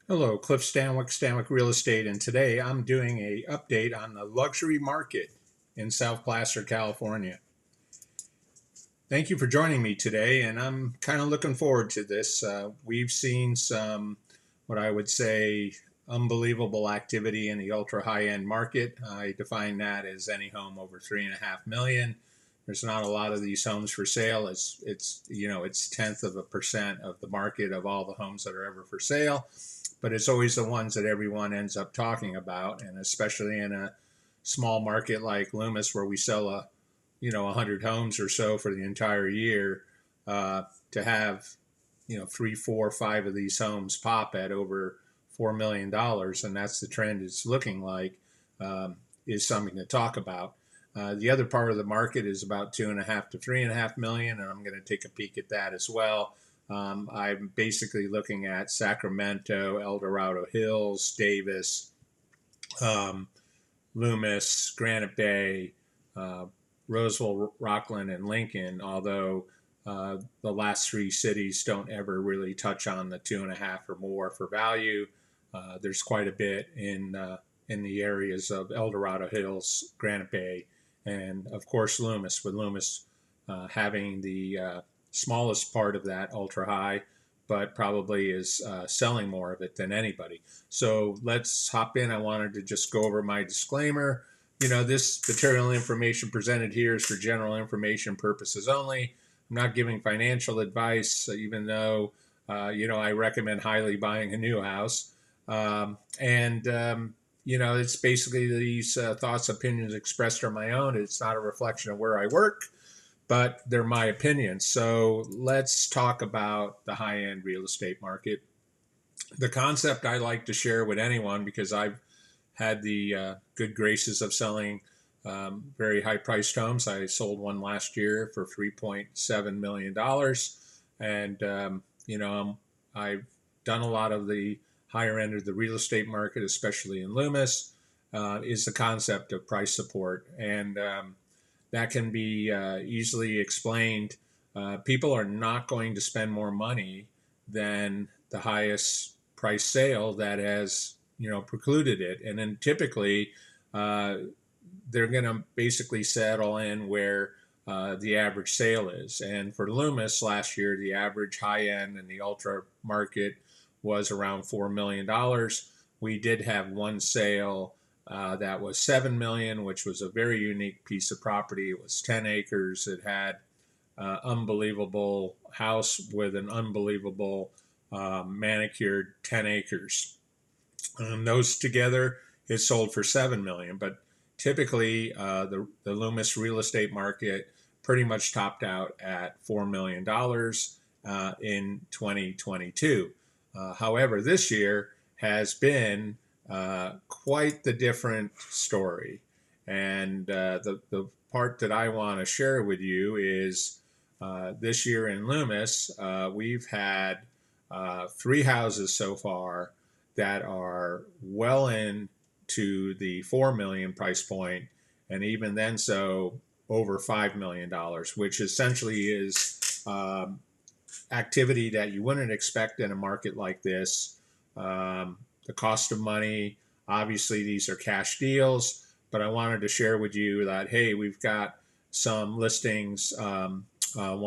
Hello, Cliff Stanwick, Stanwick Real Estate, and today I'm doing a update on the luxury market in South Placer, California. Thank you for joining me today, and I'm kind of looking forward to this. We've seen some, what I would say, unbelievable activity in the ultra high-end market. I define that as any home over 3.5 million. There's not a lot of these homes for sale. It's tenth of a percent of the market of all the homes that are ever for sale, but it's always the ones that everyone ends up talking about, and especially in a small market like Loomis, where we sell 100 homes or so for the entire year, to have three, four, five of these homes pop at over $4 million, and that's the trend it's looking like, is something to talk about. The other part of the market is about 2.5 to 3.5 million, and I'm going to take a peek at that as well. I'm basically looking at Sacramento, El Dorado Hills, Davis, Loomis, Granite Bay, Roseville, Rockland, and Lincoln, although the last three cities don't ever really touch on the 2.5 or more for value. There's quite a bit in the areas of El Dorado Hills, Granite Bay, and of course Loomis, with Loomis having the smallest part of that ultra high, but probably is selling more of it than anybody. So let's hop in. I wanted to just go over my disclaimer. This material information presented here is for general information purposes only. I'm not giving financial advice, even though, I recommend highly buying a new house. It's basically these thoughts, opinions expressed are my own. It's not a reflection of where I work, but they're my opinions. So let's talk about the high-end real estate market. The concept I like to share with anyone, because I've had the good graces of selling very high-priced homes. I sold one last year for $3.7 million. And, I've done a lot of the higher end of the real estate market, especially in Loomis, is the concept of price support. And that can be easily explained. People are not going to spend more money than the highest price sale that has precluded it, and then typically they're going to basically settle in where the average sale is. And for Loomis last year, the average high end and the ultra market was around $4 million. We did have one sale that was $7 million, which was a very unique piece of property. It was 10 acres. It had unbelievable house with an unbelievable manicured 10 acres. Those together, it sold for $7 million. But typically, the Loomis real estate market pretty much topped out at $4 million in 2022. However, this year has been quite the different story. And the part that I want to share with you is this year in Loomis, we've had three houses so far that are well into the $4 million price point, and even then so over $5 million, which essentially is activity that you wouldn't expect in a market like this. The cost of money, obviously these are cash deals, but I wanted to share with you that, hey, we've got some listings. One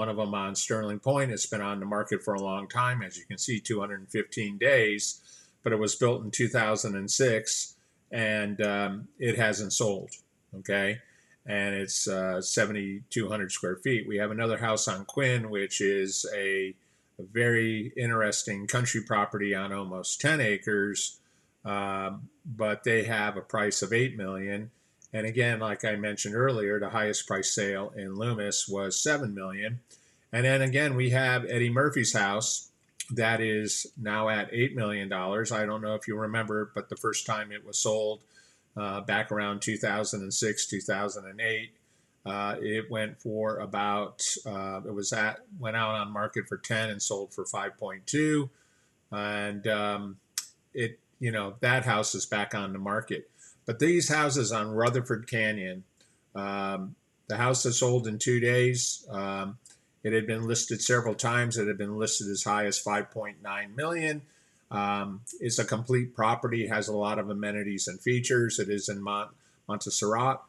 of them on Sterling Point. It's been on the market for a long time, as you can see, 215 days, but it was built in 2006, and it hasn't sold, okay? And it's 7,200 square feet. We have another house on Quinn, which is a very interesting country property on almost 10 acres, but they have a price of $8 million. And again, like I mentioned earlier, the highest price sale in Loomis was $7 million. And then again, we have Eddie Murphy's house that is now at $8 million. I don't know if you remember, but the first time it was sold back around 2006, 2008, it went for about, went out on market for 10 and sold for 5.2. And that house is back on the market. But these houses on Rutherford Canyon, the house that sold in 2 days, it had been listed several times. It had been listed as high as $5.9 million. It's a complete property, has a lot of amenities and features. It is in Montserrat.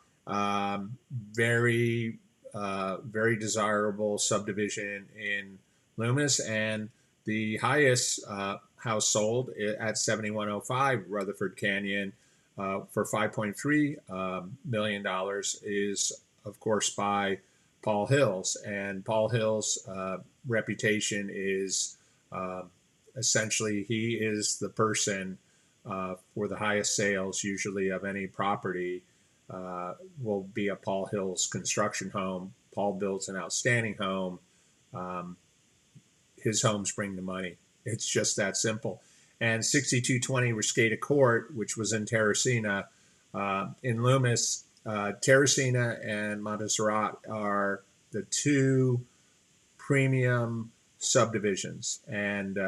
Very, very desirable subdivision in Loomis, and the highest house sold at 7105 Rutherford Canyon for $5.3 million is, of course, by Paul Hill's. And Paul Hill's reputation is essentially he is the person for the highest sales, usually of any property, will be a Paul Hill's construction home. Paul builds an outstanding home. His homes bring the money. It's just that simple. And 6220 Rescata Court, which was in Terracina, in Loomis, Terracina and Montserrat are the two premium subdivisions. And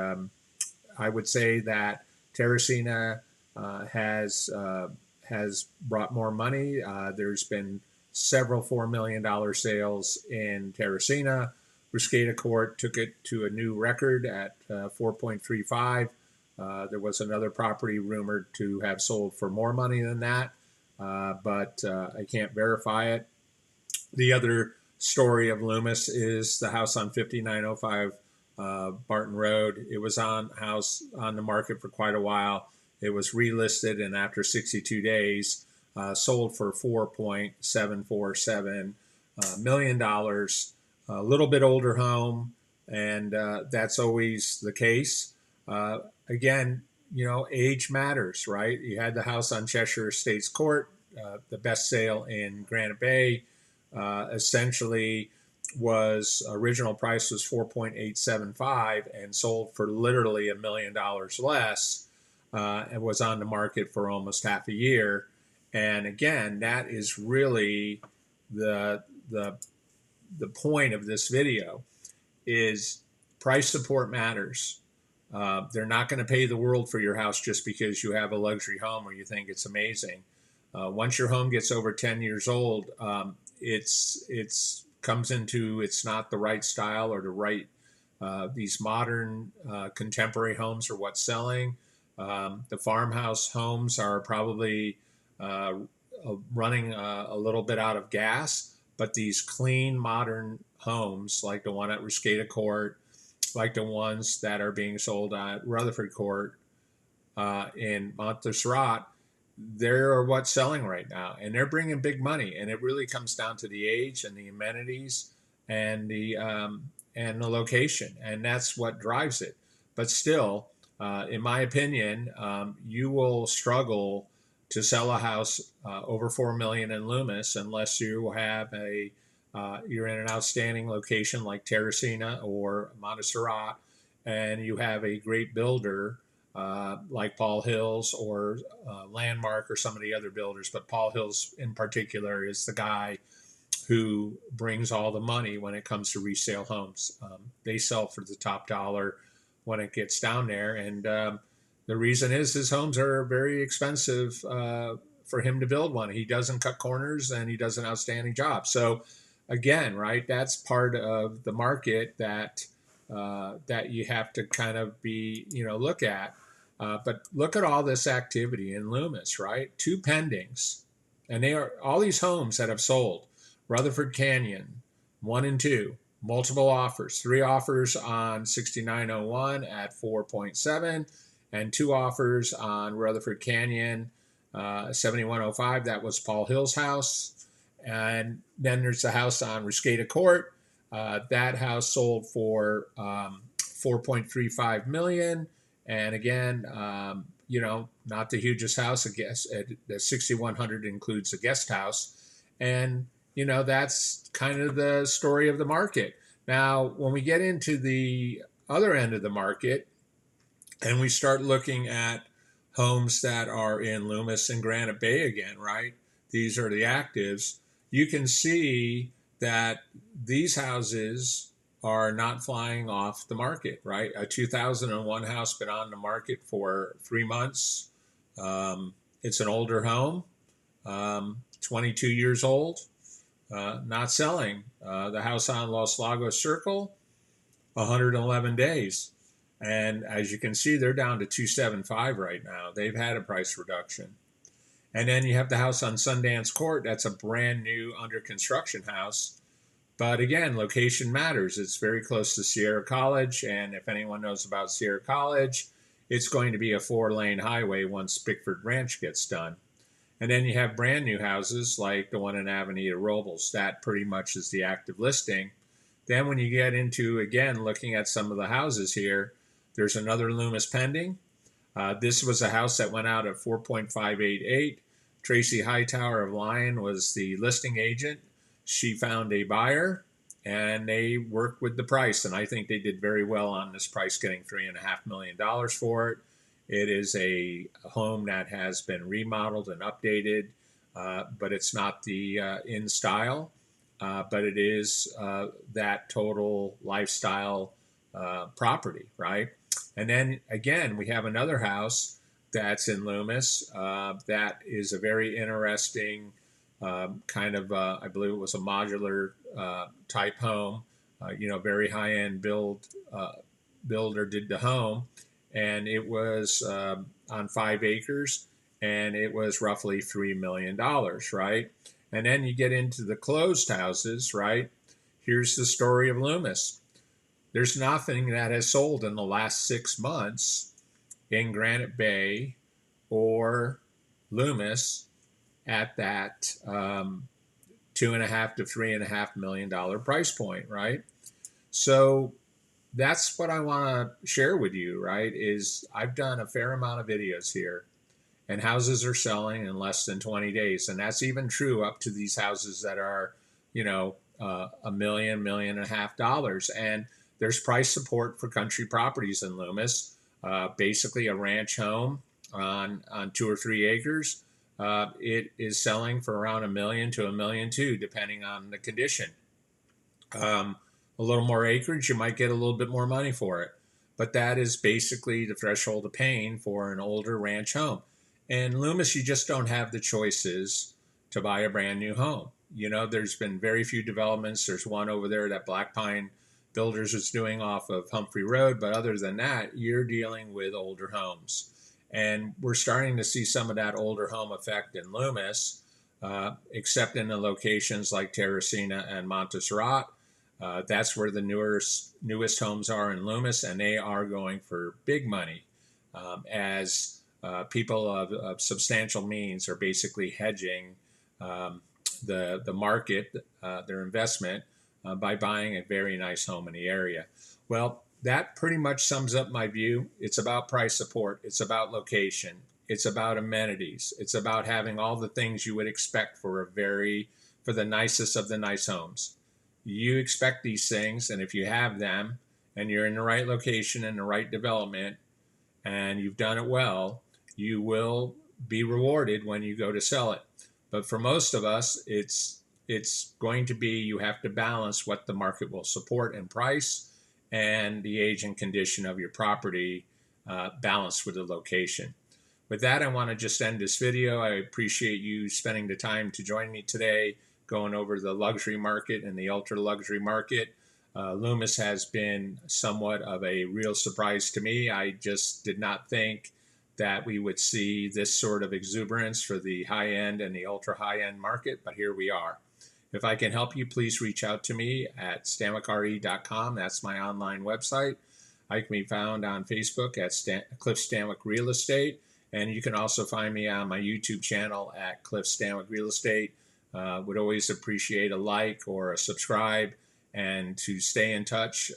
I would say that Terracina has brought more money. There's been several $4 million sales in Terracina. Rescata Court took it to a new record at 4.35. There was another property rumored to have sold for more money than that, but I can't verify it. The other story of Loomis is the house on 5905 Barton Road. It was on the market for quite a while. It was relisted, and after 62 days, sold for $4.747 million. A little bit older home, and that's always the case. Again, age matters, right? You had the house on Cheshire Estates Court, the best sale in Granite Bay. Essentially, original price was 4.875 and sold for literally $1 million less. It was on the market for almost half a year, and again, that is really the point of this video is price support matters. They're not going to pay the world for your house just because you have a luxury home or you think it's amazing. Once your home gets over 10 years old, it's not the right style or the right, these modern contemporary homes are what's selling. The farmhouse homes are probably running a little bit out of gas, but these clean modern homes like the one at Rescata Court, like the ones that are being sold at Rutherford Court in Montserrat, they're what's selling right now, and they're bringing big money. And it really comes down to the age and the amenities and the location, and that's what drives it. But still, in my opinion, you will struggle to sell a house over $4 million in Loomis unless you have you're in an outstanding location like Terracina or Montserrat, and you have a great builder like Paul Hills or Landmark or some of the other builders. But Paul Hills in particular is the guy who brings all the money when it comes to resale homes. They sell for the top dollar when it gets down there, and the reason is his homes are very expensive for him to build one. He doesn't cut corners, and he does an outstanding job. So again, right, that's part of the market that you have to kind of look at. But look at all this activity in Loomis, right? 2 pendings, and all these homes that have sold. Rutherford Canyon, 1 and 2, multiple offers, 3 offers on 6901 at 4.7, and 2 offers on Rutherford Canyon, 7105. That was Paul Hill's house. And then there's the house on Rescata Court. That house sold for $4.35 million. And again, not the hugest house. I guess the 6100 includes a guest house. And that's kind of the story of the market. Now, when we get into the other end of the market and we start looking at homes that are in Loomis and Granite Bay again, right? These are the actives. You can see that these houses are not flying off the market, right? A 2001 house been on the market for 3 months. It's an older home, 22 years old. Not selling. The house on Los Lagos Circle, 111 days. And as you can see, they're down to 275 right now. They've had a price reduction. And then you have the house on Sundance Court. That's a brand new under construction house. But again, location matters. It's very close to Sierra College. And if anyone knows about Sierra College, it's going to be a 4-lane highway once Bickford Ranch gets done. And then you have brand new houses like the one in Avenida Robles. That pretty much is the active listing. Then when you get into, again, looking at some of the houses here, there's another Loomis pending. This was a house that went out at 4.588. Tracy Hightower of Lyon was the listing agent. She found a buyer and they worked with the price. And I think they did very well on this price, getting $3.5 million for it. It is a home that has been remodeled and updated, but it's not the in style, but it is that total lifestyle property, right? And then again, we have another house that's in Loomis that is a very interesting kind of, I believe it was a modular type home, very high-end builder did the home, and it was on 5 acres, and it was roughly $3 million, right? And then you get into the closed houses, right? Here's the story of Loomis. There's nothing that has sold in the last 6 months in Granite Bay or Loomis at that $2.5 to $3.5 million price point, right? So that's what I want to share with you, right? Is I've done a fair amount of videos here, and houses are selling in less than 20 days, and that's even true up to these houses that are, $1 million, $1.5 million, and there's price support for country properties in Loomis. Basically, a ranch home on 2 or 3 acres. It is selling for around $1 million to $1.2 million, depending on the condition. A little more acreage, you might get a little bit more money for it. But that is basically the threshold of paying for an older ranch home. In Loomis, you just don't have the choices to buy a brand new home. There's been very few developments. There's one over there that Black Pine Builders is doing off of Humphrey Road. But other than that, you're dealing with older homes. And we're starting to see some of that older home effect in Loomis, except in the locations like Terracina and Montserrat. That's where the newest homes are in Loomis, and they are going for big money as people of substantial means are basically hedging the market, their investment, by buying a very nice home in the area. Well, that pretty much sums up my view. It's about price support. It's about location. It's about amenities. It's about having all the things you would expect for the nicest of the nice homes. You expect these things, and if you have them and you're in the right location and the right development and you've done it well, you will be rewarded when you go to sell it. But for most of us, it's going to be, you have to balance what the market will support in price and the age and condition of your property balanced with the location. With that, I want to just end this video. I appreciate you spending the time to join me today, going over the luxury market and the ultra luxury market. Loomis has been somewhat of a real surprise to me. I just did not think that we would see this sort of exuberance for the high end and the ultra high end market, but here we are. If I can help you, please reach out to me at stanwickre.com. That's my online website. I can be found on Facebook at Cliff Stanwick Real Estate, and you can also find me on my YouTube channel at Cliff Stanwick Real Estate. Would always appreciate a like or a subscribe, and to stay in touch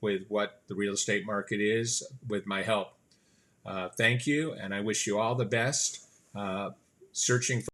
with what the real estate market is with my help. Thank you, and I wish you all the best. Searching for